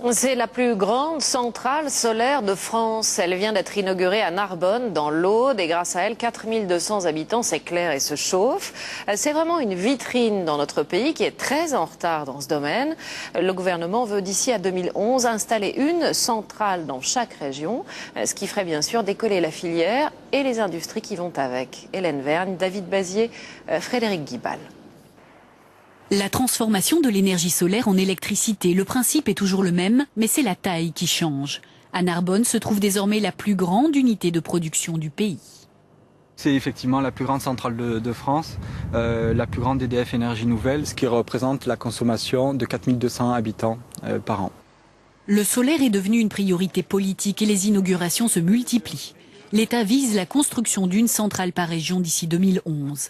C'est la plus grande centrale solaire de France. Elle vient d'être inaugurée à Narbonne, dans l'Aude, et grâce à elle, 4200 habitants s'éclairent et se chauffent. C'est vraiment une vitrine dans notre pays qui est très en retard dans ce domaine. Le gouvernement veut d'ici à 2011 installer une centrale dans chaque région, ce qui ferait bien sûr décoller la filière et les industries qui vont avec. Hélène Vergne, David Bazier, Frédéric Guibal. La transformation de l'énergie solaire en électricité, le principe est toujours le même, mais c'est la taille qui change. À Narbonne se trouve désormais la plus grande unité de production du pays. C'est effectivement la plus grande centrale de France, la plus grande d'EDF Énergie Nouvelle, ce qui représente la consommation de 4200 habitants par an. Le solaire est devenu une priorité politique et les inaugurations se multiplient. L'État vise la construction d'une centrale par région d'ici 2011.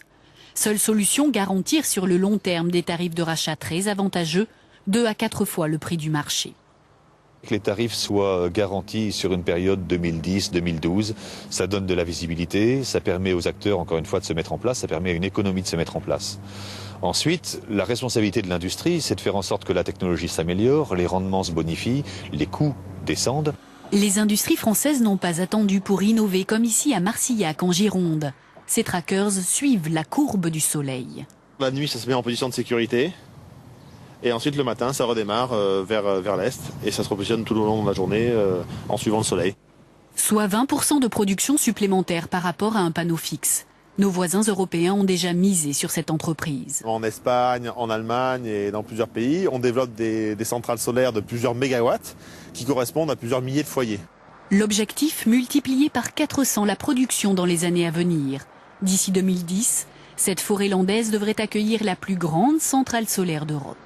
Seule solution, garantir sur le long terme des tarifs de rachat très avantageux, 2 à 4 fois le prix du marché. Que les tarifs soient garantis sur une période 2010-2012, ça donne de la visibilité, ça permet aux acteurs, encore une fois, de se mettre en place, ça permet à une économie de se mettre en place. Ensuite, la responsabilité de l'industrie, c'est de faire en sorte que la technologie s'améliore, les rendements se bonifient, les coûts descendent. Les industries françaises n'ont pas attendu pour innover, comme ici à Marcillac, en Gironde. Ces trackers suivent la courbe du soleil. La nuit, ça se met en position de sécurité. Et ensuite, le matin, ça redémarre vers l'est. Et ça se repositionne tout au long de la journée en suivant le soleil. Soit 20% de production supplémentaire par rapport à un panneau fixe. Nos voisins européens ont déjà misé sur cette entreprise. En Espagne, en Allemagne et dans plusieurs pays, on développe des centrales solaires de plusieurs mégawatts qui correspondent à plusieurs milliers de foyers. L'objectif, multiplier par 400 la production dans les années à venir. D'ici 2010, cette forêt landaise devrait accueillir la plus grande centrale solaire d'Europe.